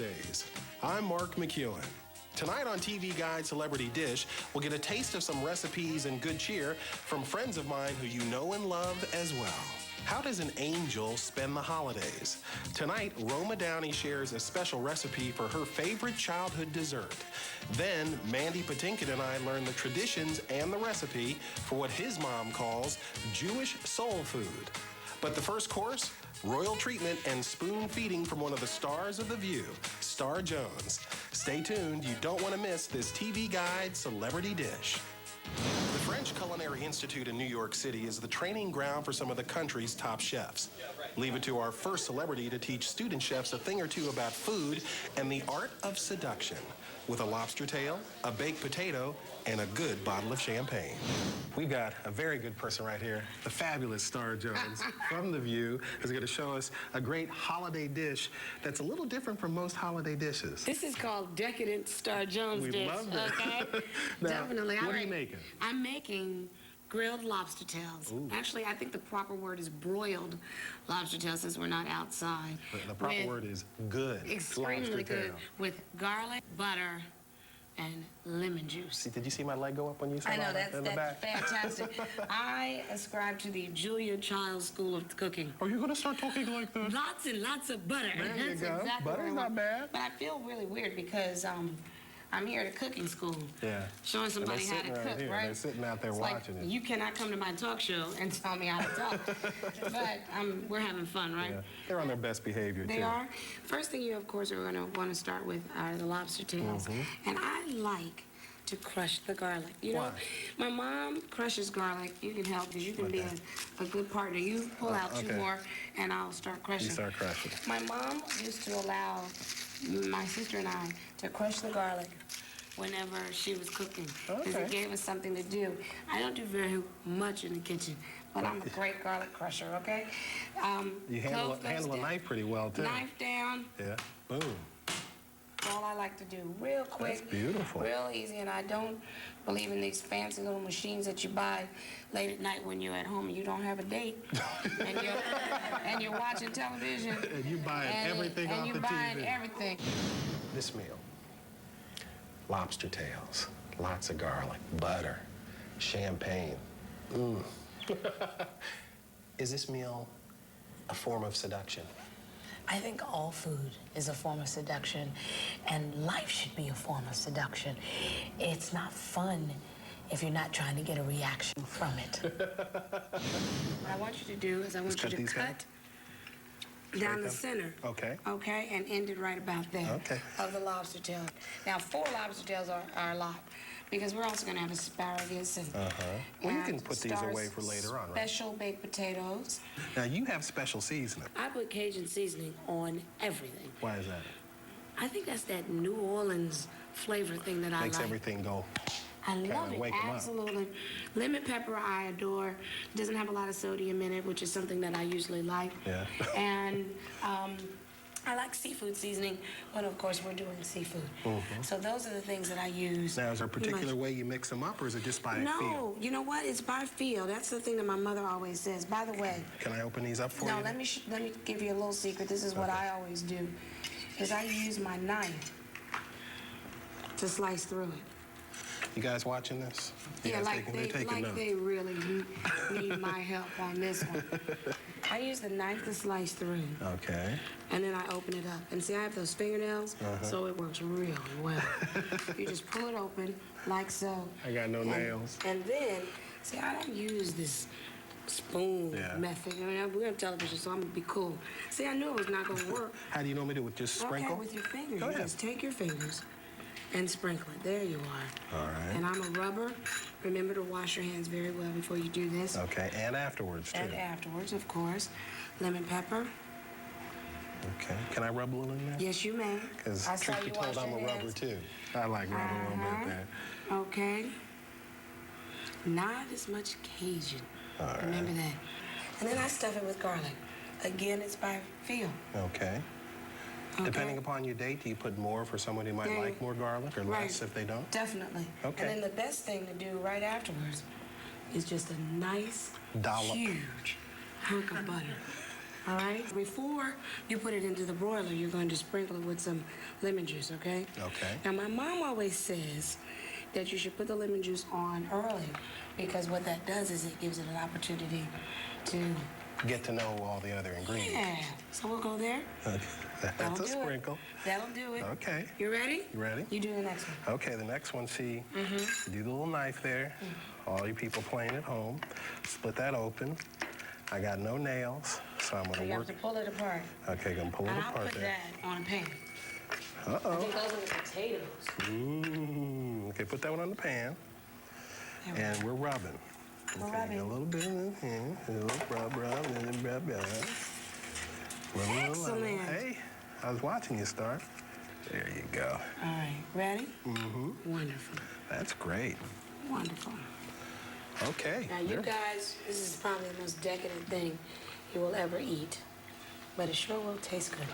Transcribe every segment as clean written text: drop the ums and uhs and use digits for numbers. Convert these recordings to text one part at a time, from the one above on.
holidays. I'm Mark McEwen. Tonight on TV Guide Celebrity Dish, we'll get a taste of some recipes and good cheer from friends of mine who you know and love as well. How does an angel spend the holidays? Tonight, Roma Downey shares a special recipe for her favorite childhood dessert. Then, Mandy Patinkin and I learn the traditions and the recipe for what his mom calls Jewish soul food. But the first course, royal treatment and spoon feeding from one of the stars of The View, Star Jones. Stay tuned, you don't want to miss this TV Guide Celebrity Dish. The French Culinary Institute in New York City is the training ground for some of the country's top chefs. Leave it to our first celebrity to teach student chefs a thing or two about food and the art of seduction, with a lobster tail, a baked potato, and a good bottle of champagne. We've got a very good person right here, the fabulous Star Jones from The View, is going to show us a great holiday dish that's a little different from most holiday dishes. This is called decadent Star Jones We dish. love that. Okay? Now, Definitely. what are you making? I'm making grilled lobster tails. Ooh. Actually, I think the proper word is broiled lobster tails since we're not outside. The proper word is good. Extremely lobster good. tail. With garlic, butter, and lemon juice. See, did you see my leg go up when you said I know, that in the back? that's fantastic. I ascribe to the Julia Childs School of Cooking. Are you going to start talking like this? Lots and lots of butter. There you That's go. exactly Butter's what I not want. bad. But I feel really weird because I'm here at a cooking school. Yeah. Showing somebody how to sitting right cook, here. right? They're sitting out there It's watching like, it. you cannot come to my talk show and tell me how to talk. But we're having fun, right? Yeah. They're on their best behavior, They too. are. First thing you, of course, are going to want to start with are the lobster tails. Mm-hmm. And I like to crush the garlic. You know, Why? my mom crushes garlic. You can help because you can be a good partner. You pull out two okay. more, and I'll start crushing. You start crushing. My mom used to allow my sister and I to crush the garlic whenever she was cooking, because Okay. it gave us something to do. I don't do very much in the kitchen, but I'm a great garlic crusher, okay? You clove handle goes a knife pretty well, too. down, knife down, Yeah. Boom. that's all I like to do. Real quick. That's beautiful. Real easy, and I don't believe in these fancy little machines that you buy late at night when you're at home and you don't have a date, and you're watching television. And you buying everything off the TV. And you're buying everything. This meal, lobster tails, lots of garlic, butter, champagne. Is this meal a form of seduction? I think all food is a form of seduction, and life should be a form of seduction. It's not fun if you're not trying to get a reaction from it. What I want you to do is I want you to these cut down the them? center. Okay. Okay, and end it right about there. Okay. Of the lobster tail. Now, 4 lobster tails are a lot, because we're also going to have asparagus and. Well, you can and put these Star's away for later on, right? Special baked potatoes. Now, you have special seasoning. I put Cajun seasoning on everything. Why is that? I think that's that New Orleans flavor thing that I Makes like. everything go. I love it, wake 'em up. absolutely. Lemon pepper I adore. It doesn't have a lot of sodium in it, which is something that I usually like. Yeah. And I like seafood seasoning, but of course we're doing seafood. So those are the things that I use. Now, is there a pretty particular much. way you mix them up, or is it just by feel? No, you know what? It's by feel. That's the thing that my mother always says. By the way, Can I open these up for you? no, let me give you a little secret. This is what I always do, is I use my knife to slice through it. You guys watching this? You Yeah, guys like they're taking notes. they really need my help on this one. I use the knife to slice through, Okay. and then I open it up. And see, I have those fingernails, so it works really well. You just pull it open like so. I got no nails. And then, see, I don't use this spoon Yeah. method. I mean, we're on television, so I'm gonna be cool. See, I knew it was not gonna work. How do you normally do it? Just sprinkle? Okay, with your fingers. Go You ahead. just take your fingers and sprinkle it. There you are. All right. And I'm a rubber. Remember to wash your hands very well before you do this. Okay, and afterwards, too. And afterwards, of course. Lemon pepper. Okay. Can I rub a little in there? Yes, you may. Because I saw truth be you told, wash I'm your a rubber, hands. too. I like rubbing a little bit there. Okay. Not as much Cajun. All right. Remember that. And then I stuff it with garlic. Again, it's by feel. Okay. Depending upon your date, do you put more for someone who might Yeah. like more garlic or less if they don't? Definitely. Okay. And then the best thing to do right afterwards is just a nice, Dollop. huge hunk of butter. All right? Before you put it into the broiler, you're going to sprinkle it with some lemon juice, okay? Okay. Now, my mom always says that you should put the lemon juice on early because what that does is it gives it an opportunity to... Get to know all the other ingredients. Yeah. So we'll go there. That's That'll a do it. sprinkle. That'll do it. Okay. You ready? You ready? You do the next one. Okay, the next one, see, you do the little knife there. All you people playing at home, split that open. I got no nails, so I'm So gonna you have work. to pull it apart. Okay, gonna pull it And I'll apart put there. that on a pan. I Uh-oh. think those are the potatoes. Ooh. Okay, put that one on the pan, There we and we're rubbing. We're Okay, rubbing. A little bit in here, a little rub, and then rub. Excellent. Hey, I was watching you start. There you go. All right. Ready? Mm-hmm. Wonderful. That's great. Wonderful. Okay. Now, you there- guys, this is probably the most decadent thing you will ever eat, but it sure will taste good.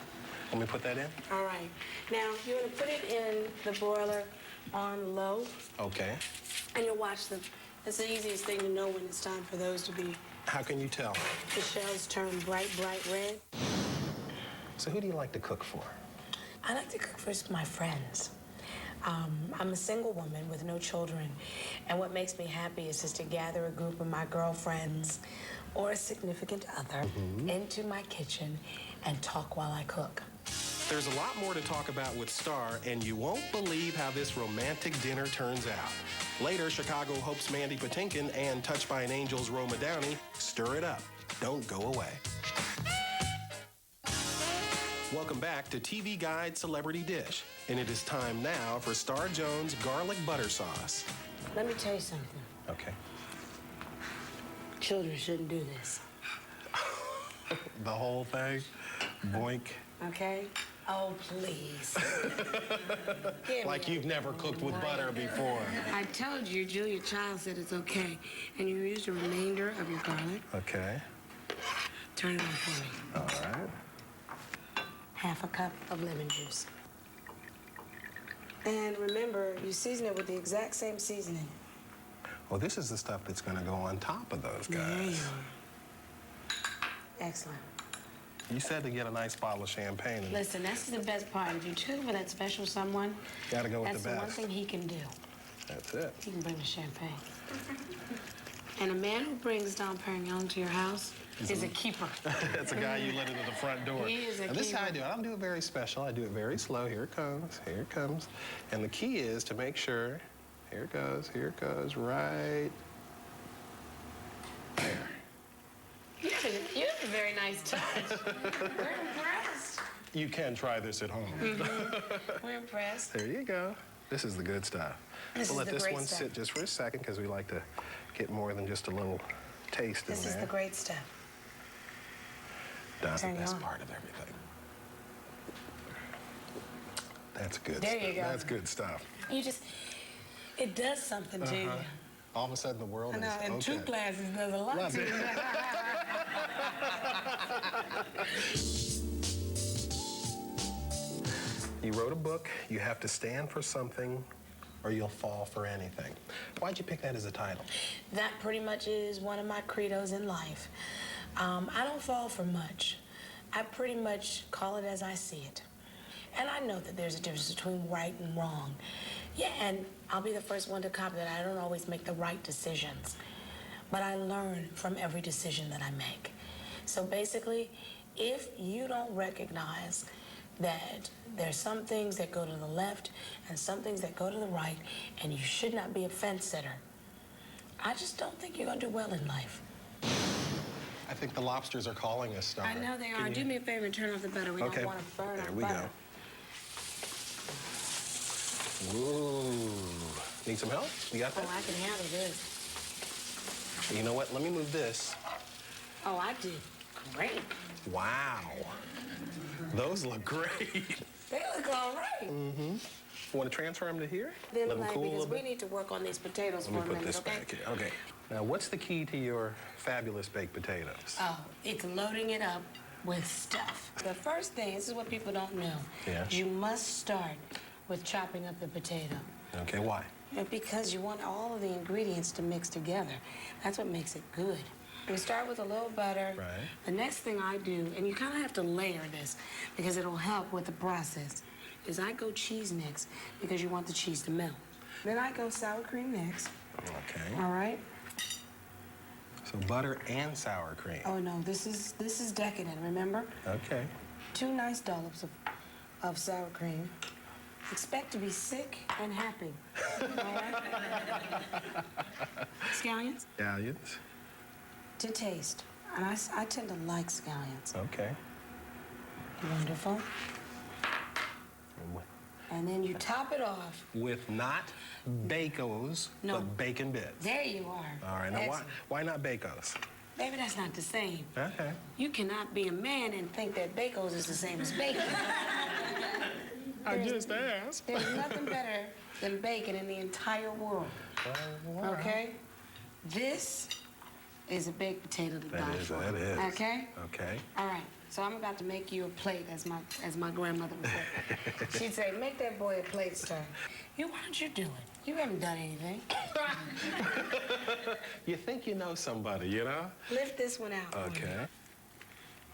Let me put that in. All right. Now, you're going to put it in the broiler on low, Okay. and you'll watch them. It's the easiest thing to know when it's time for those to be, How can you tell? the shells turn bright, bright red. So who do you like to cook for? I like to cook for my friends. I'm a single woman with no children, and what makes me happy is just to gather a group of my girlfriends or a significant other into my kitchen and talk while I cook. There's a lot more to talk about with Star, and you won't believe how this romantic dinner turns out. Later, Chicago Hope's Mandy Patinkin and Touched by an Angel's Roma Downey stir it up. Don't go away. Welcome back to TV Guide Celebrity Dish, and it is time now for Star Jones Garlic Butter Sauce. Let me tell you something. Okay. Children shouldn't do this, The whole thing? Boink. okay? Oh, please. Give Like me you've never cooked with butter before. I told you, Julia Child said it's okay. And you use the remainder of your garlic. Okay. Turn it on for me. All right. Half a cup of lemon juice. And remember, you season it with the exact same seasoning. Well, this is the stuff that's going to go on top of those There you guys. are. Excellent. You said to get a nice bottle of champagne. And Listen, that's the best part. If you choose for that special someone, Gotta go with that's the the one best. thing he can do. That's it. He can bring the champagne. And a man who brings Dom Perignon to your house is a keeper. That's a guy you let into the front door. He is a Now, this is how I keeper. do it. I don't do it very special. I do it very slow. Here it comes. Here it comes. And the key is to make sure. Here it goes. Here it goes. Right there. You have a very nice touch. We're impressed. You can try this at home. We're impressed. There you go. This is the good stuff. This We'll is let the this great one stuff. sit just for a second because we like to get more than just a little taste This in is there. the great stuff. That's the Turn it best on. part of everything. That's good There stuff. you go. That's good stuff. It does something to you. All of a sudden, the world I is know, in okay. 2 classes, there's a lot Love to it. You wrote a book. You have to stand for something, or you'll fall for anything. Why'd you pick that as a title? That pretty much is one of my credos in life. I don't fall for much. I pretty much call it as I see it. And I know that there's a difference between right and wrong. Yeah, and I'll be the first one to cop that I don't always make the right decisions. But I learn from every decision that I make. So basically, if you don't recognize that there's some things that go to the left and some things that go to the right, and you should not be a fence sitter, I just don't think you're gonna do well in life. I think the lobsters are calling us, Star. I know they are. Can you- Do me a favor and turn off the butter. We Okay. don't want to burn There our we butter. go. Ooh. Need some help? You got Oh, that? I can handle this. You know what? Let me move this. Oh, I did great. Wow. Those look great. They look all right. Want to transfer them to here? Then, Let them like, cool a because little we bit? need to work on these potatoes Let for me a put minute, this okay? back here. Okay. Now, what's the key to your fabulous baked potatoes? Oh, it's loading it up with stuff. The first thing, this is what people don't know. Yeah. You must start with chopping up the potato. Okay, why? Because you want all of the ingredients to mix together. That's what makes it good. We start with a little butter. Right. The next thing I do, and you kind of have to layer this because it'll help with the process, is I go cheese next because you want the cheese to melt. Then I go sour cream next. Okay. All right. So butter and sour cream. Oh no, this is decadent. Remember? Okay. 2 nice dollops of sour cream. Expect to be sick and happy. All right. Scallions Scallions. to taste, and I tend to like scallions. Okay. Wonderful. And then you top it off. With not Bacos, No. but bacon bits. There you are. All right. Now, Excellent. why not Bacos? Baby, that's not the same. Okay. You cannot be a man and think that Bacos is the same as bacon. I just asked. There's nothing better than bacon in the entire world. Okay? This is a baked potato to die for. That is. Okay? Okay. All right. So I'm about to make you a plate, as my grandmother would say. She'd say, make that boy a plate, sir. Why don't you do it? You haven't done anything. You think you know somebody, you know? Lift this one out. for me. Okay.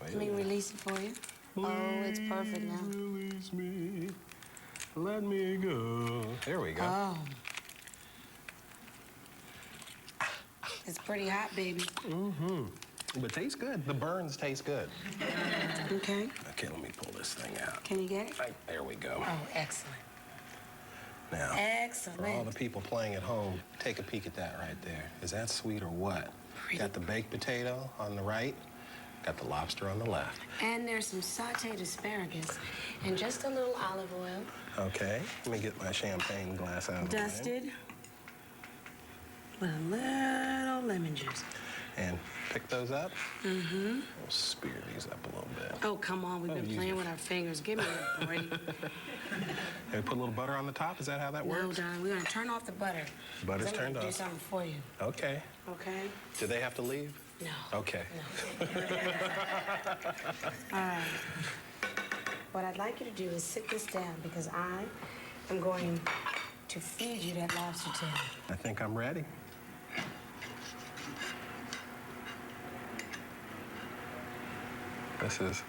Let me release it for you. Oh, it's perfect now. Release me. Let me go. There we go. Oh. It's pretty hot, baby. Mm-hmm. But tastes good. The burns taste good. Okay. Okay, let me pull this thing out. Can you get it? Right, there we go. Oh, excellent. Now, for all Excellent. the people playing at home, take a peek at that right there. Is that sweet or what? Got the baked potato on the right, got the lobster on the left. And there's some sauteed asparagus and just a little olive oil. Okay, let me get my champagne glass out of the way. Dusted with a little lemon juice. And pick those up. Mm-hmm. We'll spear these up a little bit. Oh, come on. We've been use playing it. with our fingers. Give me a break. Hey, put a little butter on the top. Is that how that No, works? darling. We're going to turn off the butter. Butter's 'Cause I'm turned gonna off. do something for you. Okay. Okay? Do they have to leave? No. Okay. No. All right. What I'd like you to do is sit this down because I am going to feed you that lobster tail. I think I'm ready. This is.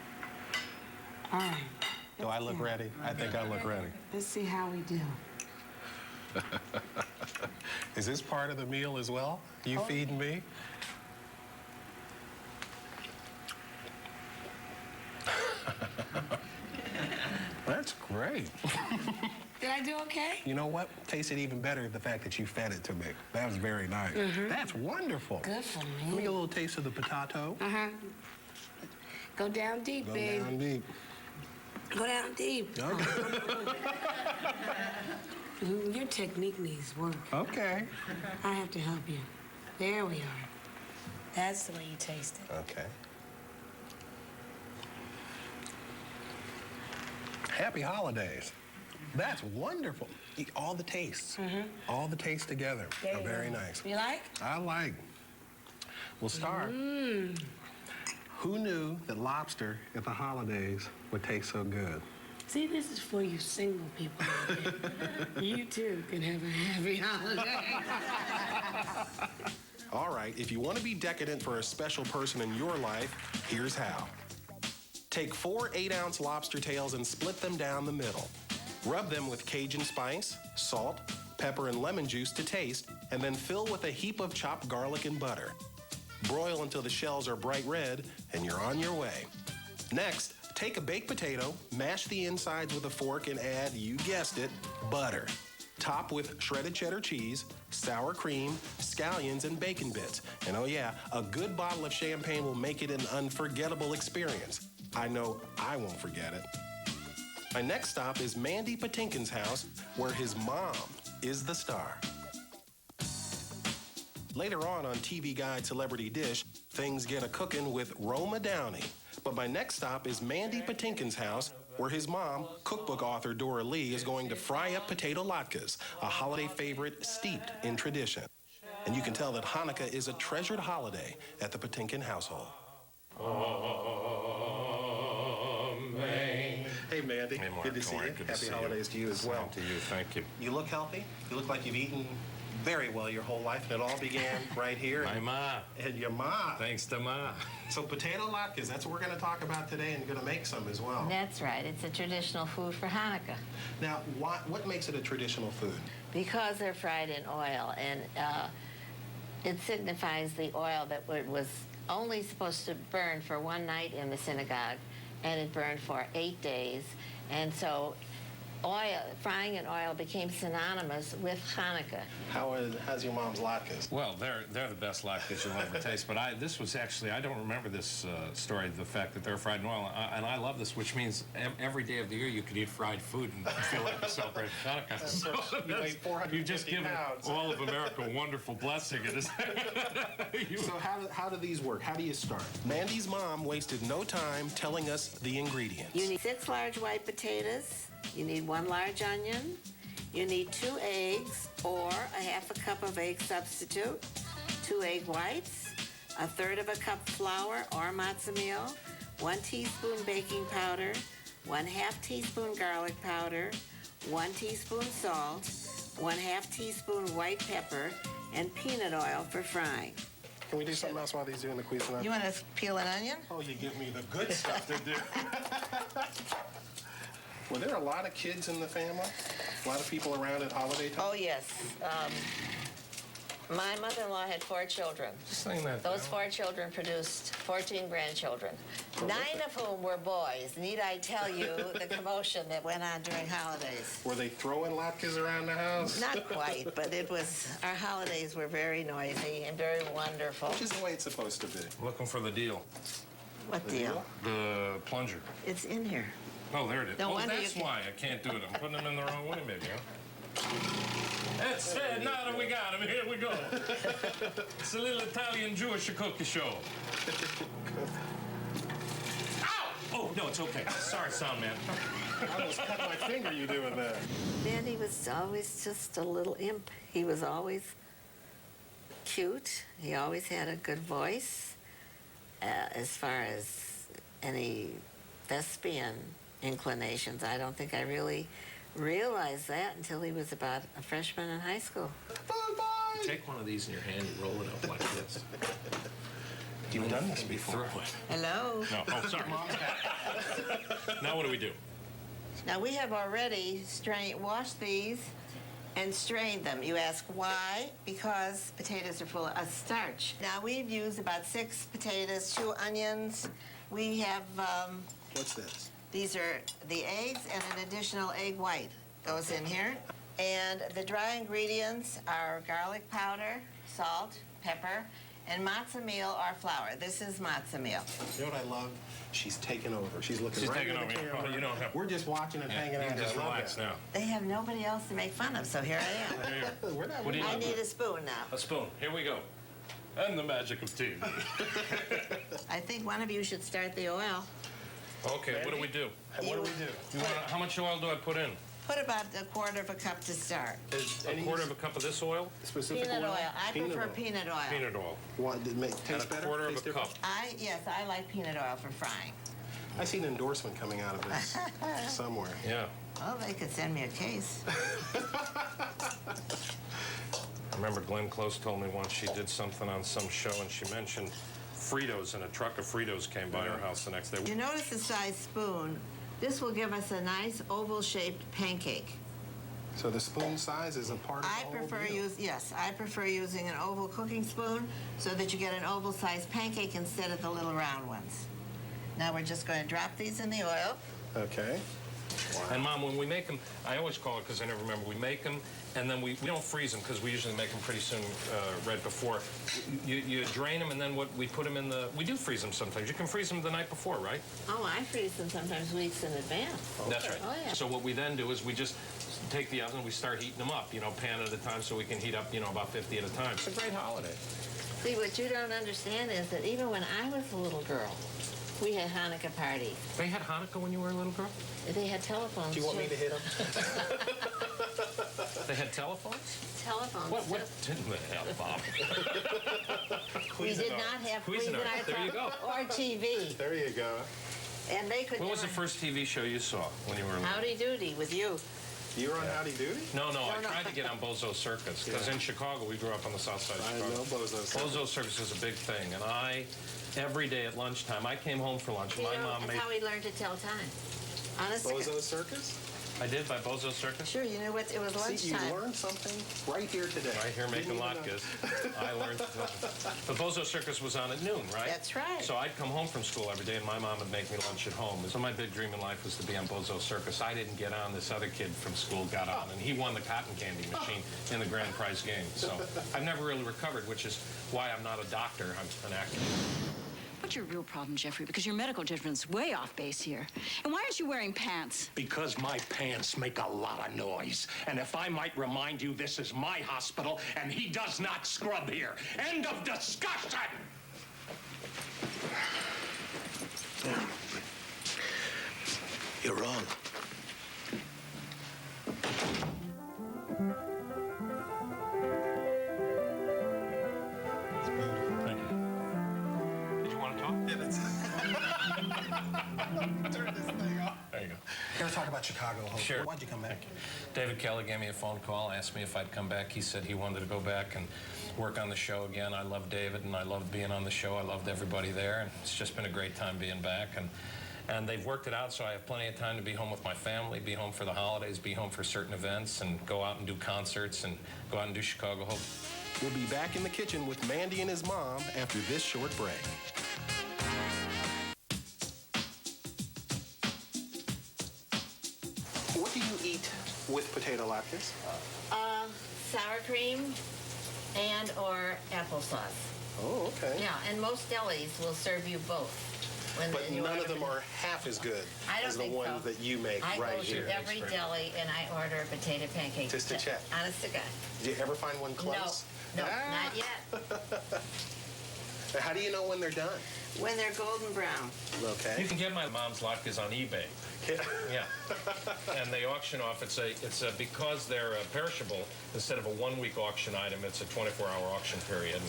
All right. Do I look ready? I think I look ready. Let's see how we do. Is this part of the meal as well? You Oh. feeding me? That's great. Did I do okay? You know what? Tasted even better the fact that you fed it to me. That was very nice. That's wonderful. Good for Let me me. get a little taste of the potato. Uh-huh. Go down deep, Go babe. down deep. Go down deep. Your technique needs work. Okay. I have to help you. There we are. That's the way you taste it. Okay. Happy holidays. That's wonderful. Eat all the tastes. All the tastes together There are you very go. nice. You like? I like. Well, Star, who knew that lobster at the holidays would taste so good? See, this is for you single people out there. You too can have a happy holiday. All right, if you want to be decadent for a special person in your life, here's how. Take 4 8-ounce lobster tails and split them down the middle. Rub them with Cajun spice, salt, pepper, and lemon juice to taste, and then fill with a heap of chopped garlic and butter. Broil until the shells are bright red, and you're on your way. Next, take a baked potato, mash the insides with a fork, and add, you guessed it, butter. Top with shredded cheddar cheese, sour cream, scallions, and bacon bits. And oh yeah, a good bottle of champagne will make it an unforgettable experience. I know I won't forget it. My next stop is Mandy Patinkin's house, where his mom is the star. Later on TV Guide Celebrity Dish, things get a-cookin' with Roma Downey. But my next stop is Mandy Patinkin's house, where his mom, cookbook author Dora Lee, is going to fry up potato latkes, a holiday favorite steeped in tradition. And you can tell that Hanukkah is a treasured holiday at the Patinkin household. Hey, Mandy. Hey, Mark. Good to see How are you. you? Good to Happy see holidays to you as well. Same to you. Thank you. You look healthy. You look like you've eaten very well your whole life, and it all began right here. My ma. And your ma. Thanks to ma. So potato latkes, that's what we're going to talk about today, and going to make some as well. That's right. It's a traditional food for Hanukkah Now, what makes it a traditional food? because they're fried in oil, and it signifies the oil that was only supposed to burn for one night in the synagogue, and it burned for 8 days. And so frying in oil became synonymous with Hanukkah. How's your mom's latkes? Well, they're the best latkes you'll ever taste. But this was actually, I don't remember this story, the fact that they're fried in oil. And I love this, which means every day of the year you could eat fried food and feel like you celebrate Hanukkah. So You weigh 450 you've just given pounds. all of America a wonderful blessing. So how do these work? How do you start? Mandy's mom wasted no time telling us the ingredients. You need 6 large white potatoes. You need 1 large onion. You need 2 eggs or a half a cup of egg substitute, 2 egg whites, 1/3 of a cup flour or matzo meal, 1 teaspoon baking powder, 1/2 teaspoon garlic powder, 1 teaspoon salt, 1/2 teaspoon white pepper, and peanut oil for frying. Can we do something else while these doing the Cuisinart? You want to peel an onion? Oh, you give me the good stuff to do. Were there a lot of kids in the family? A lot of people around at holiday time? Oh, yes. My mother-in-law had 4 children. Just saying that. Those 4 children produced 14 grandchildren, 9 of whom were boys. Need I tell you the commotion that went on during holidays? Were they throwing latkes around the house? Not quite, but our holidays were very noisy and very wonderful. Which is the way it's supposed to be. Looking for the deal. What deal? The plunger. It's in here. Oh, there it is. No Oh, wonder that's you why I can't do it. I'm putting them in the wrong way, maybe, huh? That's it. Now that we got him, here we go. It's a little Italian Jewish cookie show. Ow! Oh, no, it's okay. Sorry, sound man. I almost cut my finger you doing that. Mandy was always just a little imp. He was always cute. He always had a good voice. As far as any thespian inclinations, I don't think I really realized that until he was about a freshman in high school. Bye-bye. Take one of these in your hand, you roll it up like this. You've done this before. Throw it. Hello? No, oh, sorry. Now what do we do? Now we have already washed these and strained them. You ask why? Because potatoes are full of starch. Now we've used about 6 potatoes, 2 onions. We have, What's this? these are the eggs and an additional egg white goes in here. And the dry ingredients are garlic powder, salt, pepper, and matzo meal or flour. This is matzo meal. You know what I love? She's taking over. She's looking She's right taking at the over. camera. Oh, you don't have- We're just watching and hanging You out. can just I love relax that. now. They have nobody else to make fun of, so here I am. Here. We're not- What do you I want? need a spoon now. A spoon. Here we go. And the magic of TV. I think one of you should start the oil. Okay, what do we do? And what do we do? How much oil do I put in? Put about 1/4 of a cup to start. Is A any 1/4 of a cup of this oil? specific Peanut oil. I prefer oil. peanut oil. Peanut oil. What, did it And taste a better? 1/4 of Taste a different? cup. Yes, I like peanut oil for frying. I see an endorsement coming out of this somewhere. Yeah. Well, they could send me a case. I remember Glenn Close told me once she did something on some show and she mentioned Fritos, and a truck of Fritos came by her house the next day. You notice the size spoon. This will give us a nice oval-shaped pancake. So the spoon size is a part of I the whole prefer deal. using an oval cooking spoon so that you get an oval-sized pancake instead of the little round ones. Now we're just going to drop these in the oil. Okay. And Mom, when we make them, I always call it because I never remember, we make them and then we don't freeze them because we usually make them pretty soon right before. You drain them and then we put them in the, we do freeze them sometimes. You can freeze them the night before, right? Oh, I freeze them sometimes weeks in advance. That's right. Oh, yeah. So what we then do is we just take the oven and we start heating them up, pan at a time so we can heat up, about 50 at a time. It's a great holiday. See, what you don't understand is that even when I was a little girl, we had Hanukkah parties. They had Hanukkah when you were a little girl? They had telephones. Do you want me to hit them? They had telephones? Telephones. What didn't they have, Bob? We did not have Cuisinart. There you go. or TV. There you go. And they could What was the never- first TV show you saw when you were a little? Howdy Doody with you. You were on Howdy Doody? No, I tried to get on Bozo Circus because in Chicago, we grew up on the south side of I Chicago. know Bozo Circus. Bozo Circus is a big thing, and every day at lunchtime, I came home for lunch. You My know, mom that's made. how we learned to tell time. Honestly. Bozo Circus? I did by Bozo Circus. Sure, you know what? It was See, you lunchtime. learned something right here today. Right here making latkes. I learned. The Bozo Circus was on at noon, right? That's right. So I'd come home from school every day, and my mom would make me lunch at home. So my big dream in life was to be on Bozo Circus. I didn't get on. This other kid from school got on, and he won the cotton candy machine in the grand prize game. So I've never really recovered, which is why I'm not a doctor. I'm an actor. What's your real problem, Jeffrey? Because your medical judgment's way off base here. And why aren't you wearing pants? Because my pants make a lot of noise. And if I might remind you, this is my hospital, and he does not scrub here. End of discussion! You're wrong. Thank you. Did you want to talk? Turn this thing off. There you go. Got to talk about Chicago. Sure. Why'd you come back? David Kelly gave me a phone call, asked me if I'd come back. He said he wanted to go back and work on the show again. I love David, and I loved being on the show. I loved everybody there, and it's just been a great time being back. And they've worked it out so I have plenty of time to be home with my family, be home for the holidays, be home for certain events, and go out and do concerts and go out and do Chicago Hope. We'll be back in the kitchen with Mandy and his mom after this short break. What do you eat with potato latkes? Sour cream and or applesauce. Oh, okay. Yeah, and most delis will serve you both. But none of them are half as good I don't as the think ones so. that you make I right go here. to every deli and I order a potato pancake. Just to check. Honest to God. Did you ever find one close? No, Ah. not yet. How do you know when they're done? When they're golden brown. Okay. You can get my mom's latkes on eBay. Yeah, and they auction off. It's a because they're perishable. Instead of a 1-week auction item, it's a 24-hour auction period,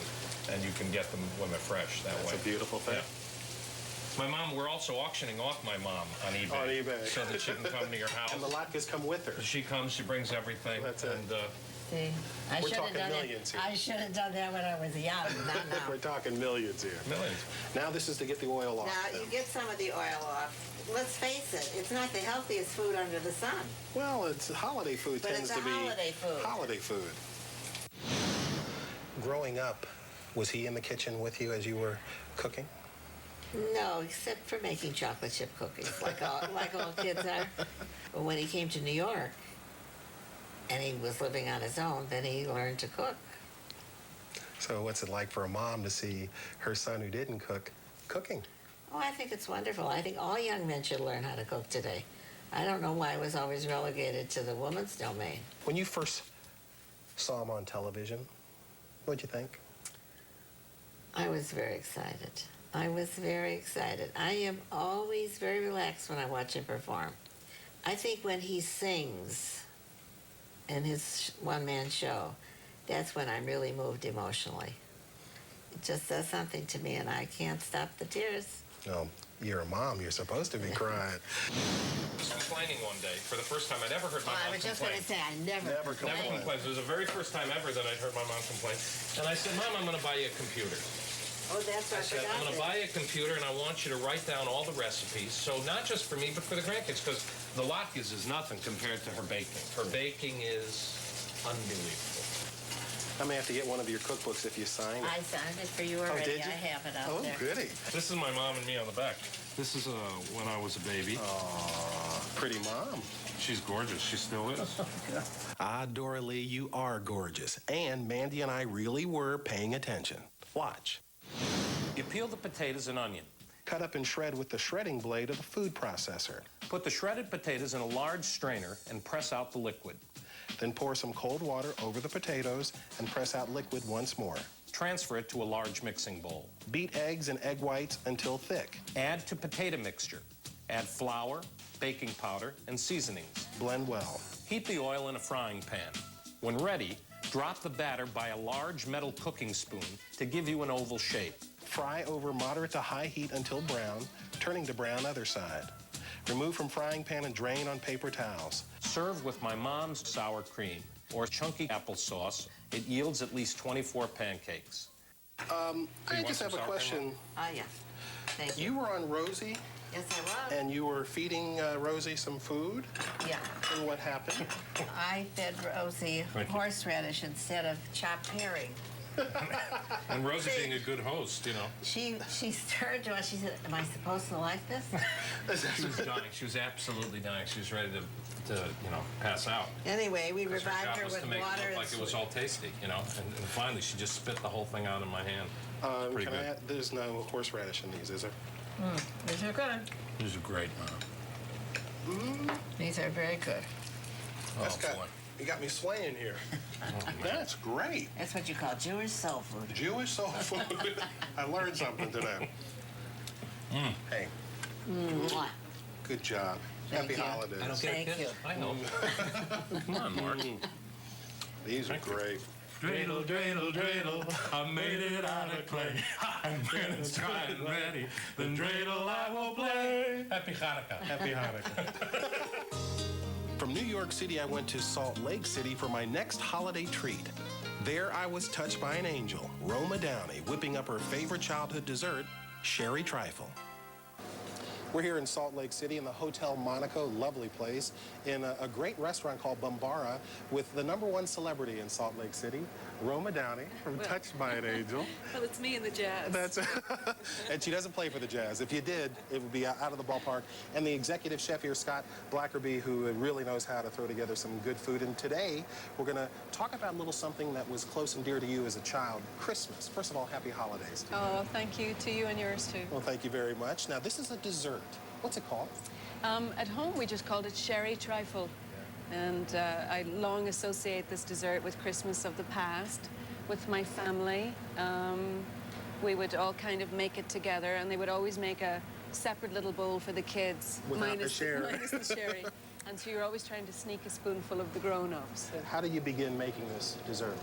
and you can get them when they're fresh that way. That's a beautiful thing. Yeah. My mom, we're also auctioning off my mom on eBay. On eBay. So that she can come to your house. And the latkes come with her. She comes, she brings everything. That's it. And See, I We're should have talking done millions it. here. I should have done that when I was young. Not now. We're talking millions here. millions. Now this is to get the oil off. Now, you get some of the oil off. Let's face it, it's not the healthiest food under the sun. Well, it's holiday food But tends it's a to be holiday food. holiday food. Growing up, was he in the kitchen with you as you were cooking? No, except for making chocolate chip cookies, like all kids are. But when he came to New York, and he was living on his own, then he learned to cook. So what's it like for a mom to see her son who didn't cook cooking? Oh, I think it's wonderful. I think all young men should learn how to cook today. I don't know why it was always relegated to the woman's domain. When you first saw him on television, what'd you think? I was very excited. I was very excited. I am always very relaxed when I watch him perform. I think when he sings in his one-man show, that's when I'm really moved emotionally. It just does something to me, and I can't stop the tears. No, you're a mom. You're supposed to be crying. I was complaining one day for the first time. I'd ever heard my Well, I mom was just going complain. to say, I never Never complain. Never complained. It was the very first time ever that I'd heard my mom complain. And I said, Mom, I'm going to buy you a computer. Oh, that's I right. said, I'm going to buy you a computer, and I want you to write down all the recipes. So not just for me, but for the grandkids, because the latkes is nothing compared to her baking. Her baking is unbelievable. I may have to get one of your cookbooks if you sign it. I signed it for you already. did you? I have it out Oh, there. goody. This is my mom and me on the back. This is when I was a baby. Pretty mom. She's gorgeous. She still is. Ah, Dora Lee, you are gorgeous. And Mandy and I really were paying attention. Watch. You peel the potatoes and onion. Cut up and shred with the shredding blade of the food processor. Put the shredded potatoes in a large strainer and press out the liquid. Then pour some cold water over the potatoes and press out liquid once more. Transfer it to a large mixing bowl. Beat eggs and egg whites until thick. Add to potato mixture. Add flour, baking powder, and seasonings. Blend well. Heat the oil in a frying pan. When ready, drop the batter by a large metal cooking spoon to give you an oval shape. Fry over moderate to high heat until brown, turning to brown other side. Remove from frying pan and drain on paper towels. Served with my mom's sour cream or chunky applesauce, it yields at least 24 pancakes. I just have a question. Yes. Thank you. You were on Rosie, Yes, I was. and you were feeding Rosie some food, Yeah. and what happened? I fed Rosie Thank you. horseradish instead of chopped herring. And Rosie being a good host, you know. She turned to us. She said, "Am I supposed to like this?" She was dying. She was absolutely dying. She was ready to you know, pass out. Anyway, we Because revived job her was with to make water it look and like it was sweet. all tasty, you know. And finally, she just spit the whole thing out in my hand. Pretty Can good. I? There's no horseradish in these, is there? These are good. These are great, Mom. These are very good. That's Oh, boy. You got me swaying here. That's great. That's what you call Jewish soul food. Jewish soul food. I learned something today. Hey, Mwah. good job. Thank Happy you. holidays. I don't get Thank kids. you. I know. Come on, Mark. These are great. Dreidel, dreidel, dreidel, I made it out of clay. And when it's dry and ready, then dreidel I will play. Happy Hanukkah. Happy Hanukkah. From New York City, I went to Salt Lake City for my next holiday treat. There, I was touched by an angel, Roma Downey, whipping up her favorite childhood dessert, sherry trifle. We're here in Salt Lake City in the Hotel Monaco, lovely place, in a great restaurant called Bambara with the #1 celebrity in Salt Lake City, Roma Downey from Touched by an Angel. Well, it's me and the jazz. That's and she doesn't play for the Jazz. If you did, it would be out of the ballpark. And the executive chef here, Scott Blackerby, who really knows how to throw together some good food. And today, we're going to talk about a little something that was close and dear to you as a child, Christmas. First of all, happy holidays. Oh, thank you to you and yours too. Well, thank you very much. Now, this is a dessert. What's it called? At home, we just called it sherry trifle. And I long associate this dessert with Christmas of the past, with my family. We would all kind of make it together, and they would always make a separate little bowl for the kids. Without the sherry. Minus the sherry. And so you're always trying to sneak a spoonful of the grown-ups. How do you begin making this dessert?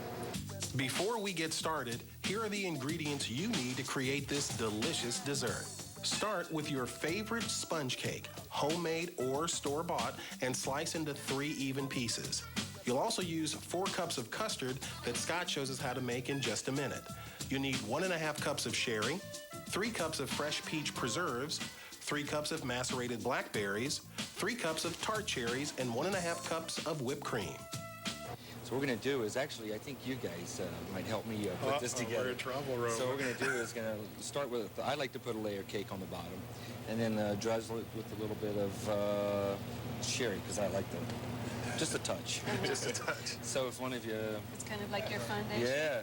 Before we get started, here are the ingredients you need to create this delicious dessert. Start with your favorite sponge cake, homemade or store-bought, and slice into 3 even pieces. You'll also use 4 cups of custard that Scott shows us how to make in just a minute. You need 1½ cups of sherry, 3 cups of fresh peach preserves, 3 cups of macerated blackberries, 3 cups of tart cherries, and 1½ cups of whipped cream. So what we're going to do is actually, I think you guys might help me put this together. We're in trouble, Roma. So what we're going to do is going to start with, I like to put a layer cake on the bottom, and then drizzle it with a little bit of sherry, because I like just a touch. Just a touch. So if one of you... It's kind of like your foundation. Yeah.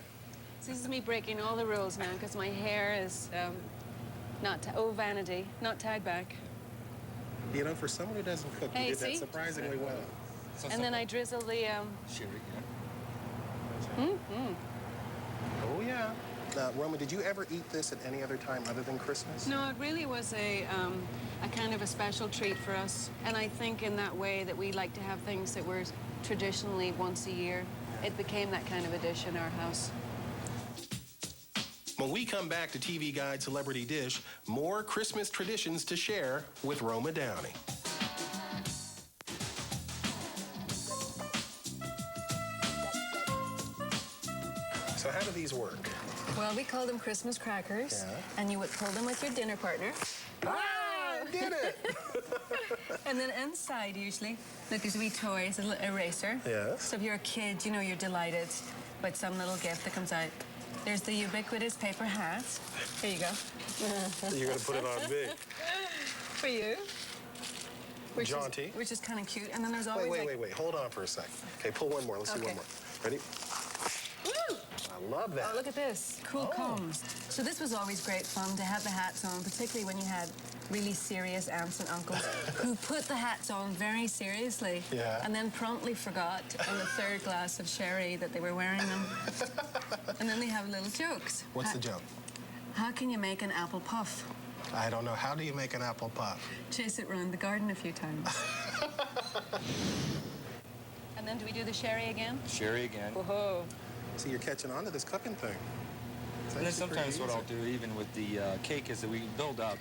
So this is me breaking all the rules now because my hair is vanity, not tied back. You know, for someone who doesn't cook, Hey, you did that see? surprisingly well. And then I drizzle the Sherry, Oh, yeah. Now, Roma, did you ever eat this at any other time other than Christmas? No, it really was a kind of a special treat for us. And I think in that way that we like to have things that were traditionally once a year. It became that kind of a dish in our house. When we come back to TV Guide Celebrity Dish, more Christmas traditions to share with Roma Downey. So how do these work? Well, we call them Christmas crackers. Yeah. And you would pull them with your dinner partner. Ah, I did it! And then inside, usually, look, there's a wee toy, it's a little eraser. Yes. So if you're a kid, you know you're delighted with some little gift that comes out. There's the ubiquitous paper hat. Here you go. You're going to put it on me. For you. Jaunty. Which is kind of cute. And then there's always Wait. Hold on for a second. Okay, pull one more. Let's see Okay. one more. Ready? Woo! I love that. Oh, look at this. Cool combs. So this was always great fun to have the hats on, particularly when you had really serious aunts and uncles who put the hats on very seriously Yeah. and then promptly forgot on the 3rd glass of sherry that they were wearing them. And then they have little jokes. What's the joke? How can you make an apple puff? I don't know. How do you make an apple puff? Chase it around the garden a few times. And then do we do the sherry again? Sherry again. Whoa. See, you're catching on to this cooking thing. It's And then actually sometimes pretty what I'll easy. do, even with the cake, is that we build up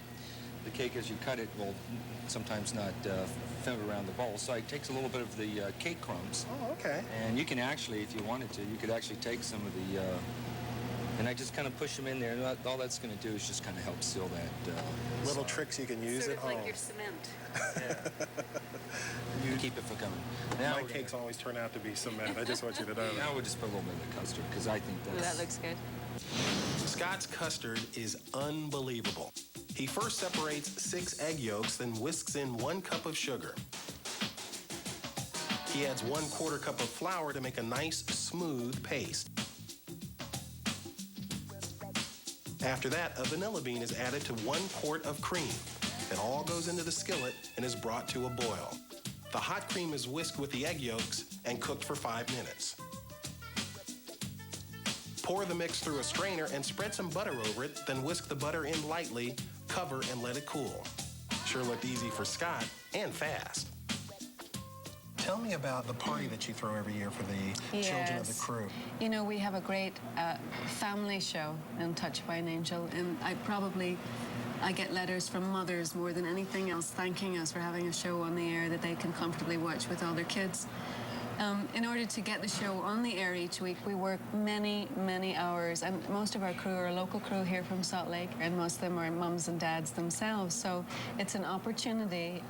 the cake as you cut it will sometimes not fit around the bowl. So it takes a little bit of the cake crumbs. Oh, okay. And you can actually, if you wanted to, you could actually take some of the, and I just kind of push them in there. And all that's going to do is just kind of help seal that. Little tricks you can use Sort at of like home. your cement. You keep it for coming. Now My cakes always turn out to be cement. I just want you to know. Now we'll just put a little bit of the custard because I think Ooh, that's. that looks good. Scott's custard is unbelievable. He first separates 6 egg yolks, then whisks in 1 cup of sugar. He adds 1/4 cup of flour to make a nice, smooth paste. After that, a vanilla bean is added to 1 quart of cream. It all goes into the skillet and is brought to a boil. The hot cream is whisked with the egg yolks and cooked for 5 minutes. Pour the mix through a strainer and spread some butter over it, then whisk the butter in lightly, cover, and let it cool. Sure looked easy for Scott and fast. Tell me about the party that you throw every year for the children of the Yes. crew. You know, we have a great family show in Touched by an Angel, and I get letters from mothers more than anything else thanking us for having a show on the air that they can comfortably watch with all their kids. In order to get the show on the air each week, we work many, many hours, and most of our crew are a local crew here from Salt Lake, and most of them are mums and dads themselves. So it's an opportunity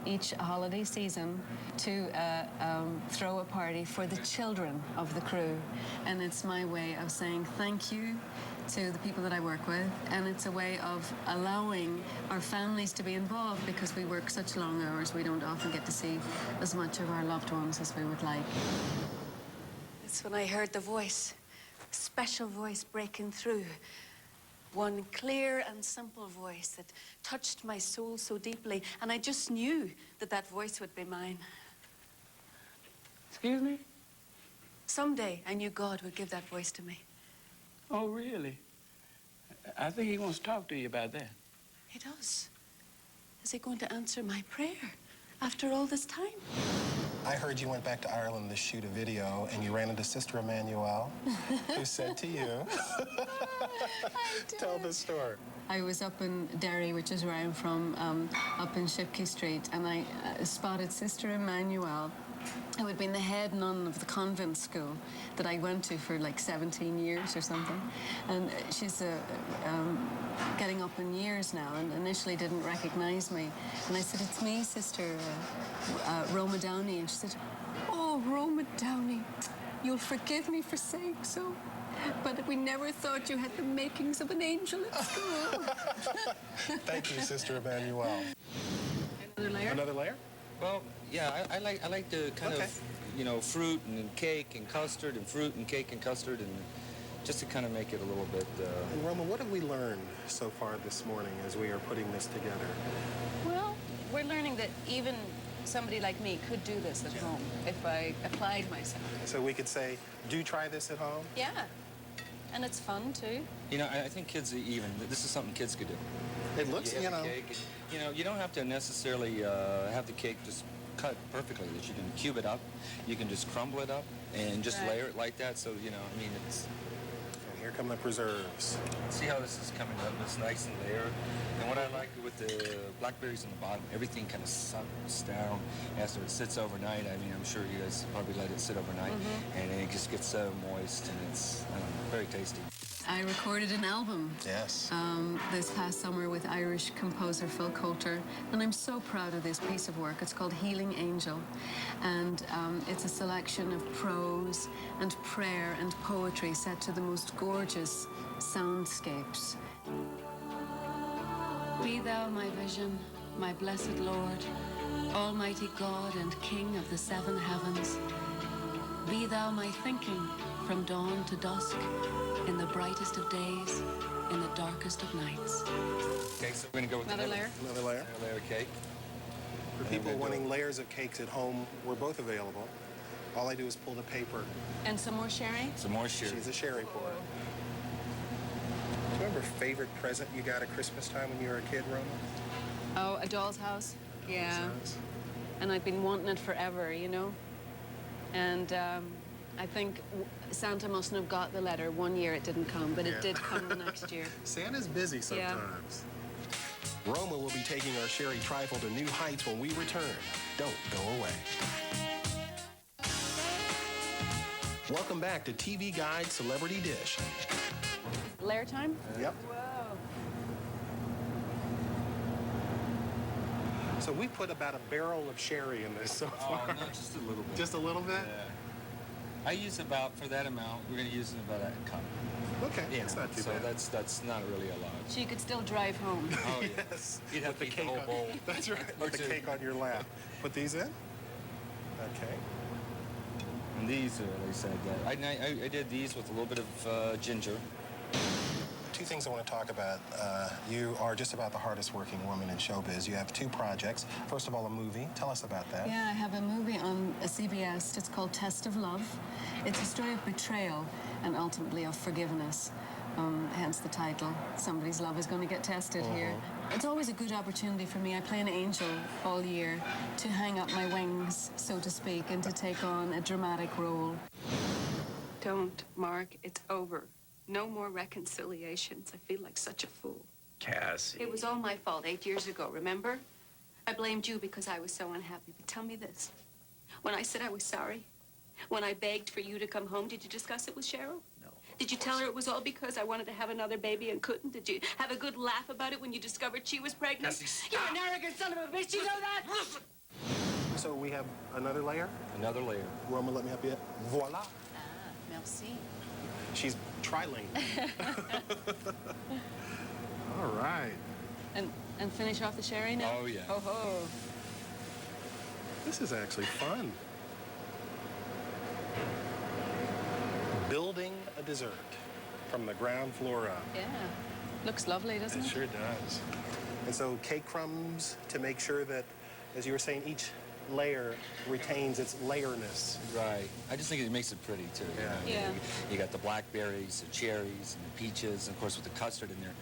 each holiday season to throw a party for the children of the crew, and it's my way of saying thank you to the people that I work with, and it's a way of allowing our families to be involved because we work such long hours. We don't often get to see as much of our loved ones as we would like. It's when I heard the voice, a special voice breaking through. One clear and simple voice that touched my soul so deeply, and I just knew that that voice would be mine. Excuse me? Someday I knew God would give that voice to me. Oh, really? I think he wants to talk to you about that. He does. Is he going to answer my prayer after all this time? I heard you went back to Ireland to shoot a video, and you ran into Sister Emmanuel, who said to you, tell the story. I was up in Derry, which is where I'm from, up in Shipkey Street, and I spotted Sister Emmanuel, who had been the head nun of the convent school that I went to for like 17 years or something. And she's getting up in years now, and initially didn't recognize me. And I said, "It's me, Sister Roma Downey." And she said, "Oh, Roma Downey, you'll forgive me for saying so, but we never thought you had the makings of an angel at school." Thank you, Sister Emmanuel. Another layer? Another layer? Well, yeah, I like the kind of, you know, fruit and cake and custard and fruit and cake and custard, and just to kind of make it a little bit. And Roma, what have we learned so far this morning as we are putting this together? Well, we're learning that even somebody like me could do this at home if I applied myself. So we could say, do try this at home? Yeah. And it's fun, too. You know, I think kids even, this is something kids could do. It looks, you you have know. the cake, you know, you don't have to necessarily have the cake just cut perfectly. That you can cube it up, you can just crumble it up, and just layer it like that. So, you know, I mean, it's... And here come the preserves. See how this is coming up? It's nice and layered. And what I like with the blackberries on the bottom, everything kind of sucks down after it sits overnight. I mean, I'm sure you guys probably let it sit overnight, and it just gets so moist, and it's, I don't know, very tasty. I recorded an album this past summer with Irish composer Phil Coulter, and I'm so proud of this piece of work. It's called Healing Angel, and it's a selection of prose and prayer and poetry set to the most gorgeous soundscapes. Be thou my vision, my blessed Lord, Almighty God and King of the 7 heavens. Be thou my thinking from dawn to dusk, in the brightest of days, in the darkest of nights. Okay, so we're going to go with Another layer? Another layer. Another layer of cake. For people wanting layers of cakes at home, we're both available. All I do is pull the paper. And some more sherry? Some more sherry. She's a sherry pourer. Do you remember a favorite present you got at Christmas time when you were a kid, Roma? Oh, a doll's house? Yeah. And I've been wanting it forever, you know? And I think Santa mustn't have got the letter. One year it didn't come, but it did come the next year. Santa's busy sometimes. Roma will be taking our sherry trifle to new heights when we return. Don't go away. Welcome back to TV Guide Celebrity Dish. Layer time? Yep. Whoa. So we put about a barrel of sherry in this so far. Oh, no, just a little bit. Just a little bit? Yeah. I use about, for that amount, we're going to use about a cup. Okay, You that's know, not too so bad. that's not really a lot. So you could still drive home. Oh, yeah. Yes. You'd have With to eat the whole on- bowl. That's right. Or With the two. cake on your lap. Put these in? Okay. And these are, like I said, I did these with a little bit of ginger. Two things I want to talk about. You are just about the hardest working woman in showbiz. You have two projects. First of all, a movie. Tell us about that. Yeah, I have a movie on CBS. It's called Test of Love. It's a story of betrayal and ultimately of forgiveness. Hence the title. Somebody's love is going to get tested here. It's always a good opportunity for me. I play an angel all year to hang up my wings, so to speak, and to take on a dramatic role. Don't, Mark. It's over. No more reconciliations. I feel like such a fool. Cassie. It was all my fault 8 years ago, remember? I blamed you because I was so unhappy. But tell me this. When I said I was sorry, when I begged for you to come home, did you discuss it with Cheryl? No. Did you tell her it was all because I wanted to have another baby and couldn't? Did you have a good laugh about it when you discovered she was pregnant? Cassie, You're an arrogant son of a bitch, you know that? So we have another layer. Another layer. Roma, let me help you. Voila. Merci. She's trilingual. All right. And finish off the sherry now? Oh, yeah. Ho ho. This is actually fun. Building a dessert from the ground floor up. Yeah. Looks lovely, doesn't It it? sure does. And so cake crumbs to make sure that, as you were saying, each layer retains its layerness. Right. I just think it makes it pretty, too. you Yeah. know. Yeah. You got the blackberries, the cherries, and the peaches, and of course with the custard in there.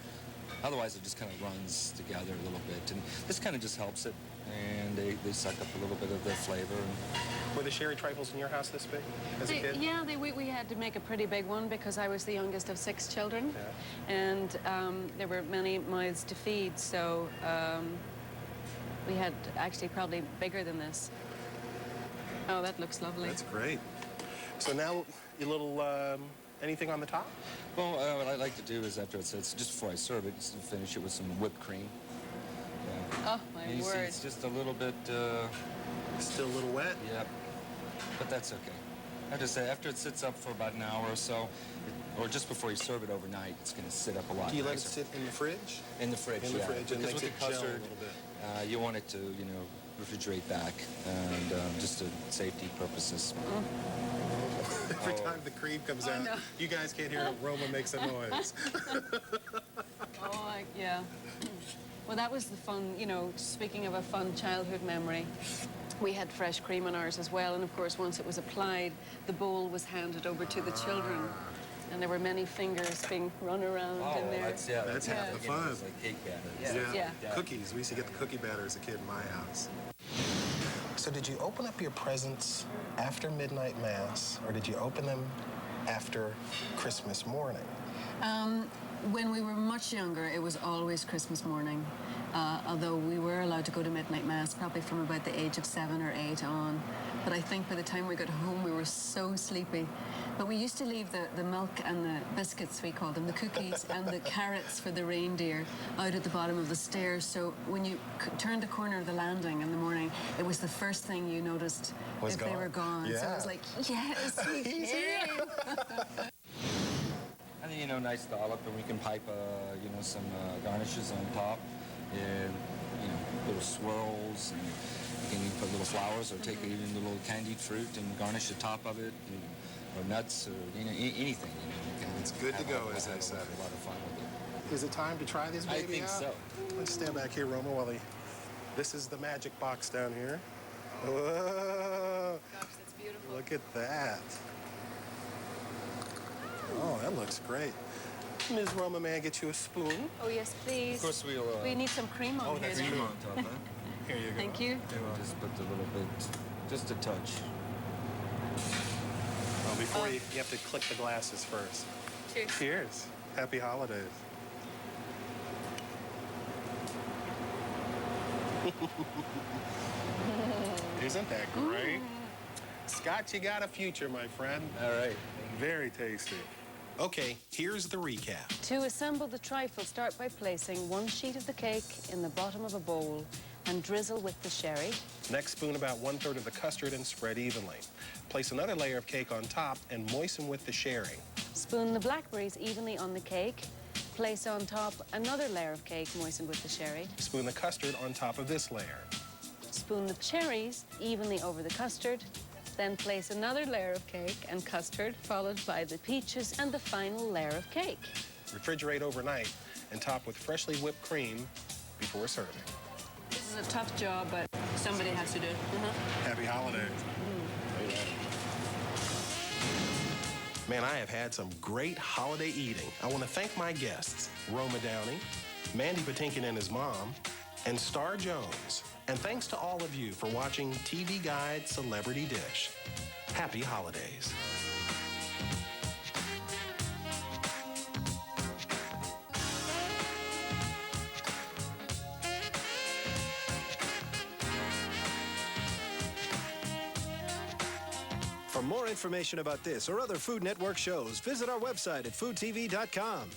Otherwise, it just kind of runs together a little bit. And this kind of just helps it. And they suck up a little bit of the flavor. And Were the sherry trifles in your house this big as a kid? Yeah, we had to make a pretty big one because I was the youngest of 6 children. Yeah. And there were many mouths to feed, so we had actually probably bigger than this. Oh, that looks lovely. That's great. So now, your little, anything on the top? well, what I like to do is after it's just before I serve it, just to finish it with some whipped cream. Oh, my And you see, word. it's just a little bit. Still a little wet? Yep. But that's okay. I have to say, after it sits up for about an hour or so, or just before you serve it overnight, it's going to sit up a lot Do you let it nicer. sit in the fridge? In the fridge, In the yeah. fridge, and Because makes with it the gel a custard, little bit. you want it to, refrigerate back, and just to safety purposes. Every time the cream comes out, no. you guys can't hear Roma makes a noise. Oh, yeah. Well, that was the fun, speaking of a fun childhood memory, we had fresh cream on ours as well. And of course, once it was applied, the bowl was handed over to the children. And there were many fingers being run around in there. That's half the fun. It's like cake batter. Yeah. Cookies. We used to get the cookie batter as a kid in my house. So did you open up your presents after midnight mass, or did you open them after Christmas morning? When we were much younger, it was always Christmas morning. Although we were allowed to go to midnight mass probably from about the age of 7 or 8 on. But I think by the time we got home, we were so sleepy. But we used to leave the milk and the biscuits, we called them, the cookies and the carrots for the reindeer out at the bottom of the stairs. So when you turned the corner of the landing in the morning, it was the first thing you noticed Was if they gone. were gone. So Yeah. it was like, yes, he He's here. came. And then, nice dollop, and we can pipe, some garnishes on top, and, little swirls, and you can even put little flowers, or take even little candied fruit and garnish the top of it, or nuts, or, anything. You can It's good to have go, a as they lot say. of fun with it. Is it time to try this baby I think out? so. Let's stand back here, Roma, while this is the magic box down here. Whoa. Gosh, that's beautiful. Look at that. Oh, that looks great. Ms. Roma, may I get you a spoon? Oh, yes, please. Of course, we'll... We need some cream on here. cream now. on top, huh? Here you go. Thank you. We'll just put a little bit, just a touch. Oh, before you have to click the glasses first. Cheers. Cheers. Happy holidays. Isn't that great? Scott, you got a future, my friend. All right. Very tasty. Okay, here's the recap. To assemble the trifle, start by placing 1 sheet of the cake in the bottom of a bowl and drizzle with the sherry. Next, spoon about 1/3 of the custard and spread evenly. Place another layer of cake on top and moisten with the sherry. Spoon the blackberries evenly on the cake. Place on top another layer of cake moistened with the sherry. Spoon the custard on top of this layer. Spoon the cherries evenly over the custard. Then place another layer of cake and custard, followed by the peaches and the final layer of cake. Refrigerate overnight and top with freshly whipped cream before serving. This is a tough job, but somebody has to do it. Happy holidays. Man, I have had some great holiday eating. I want to thank my guests, Roma Downey, Mandy Patinkin and his mom, and Star Jones. And thanks to all of you for watching TV Guide Celebrity Dish. Happy holidays. For more information about this or other Food Network shows, visit our website at foodtv.com.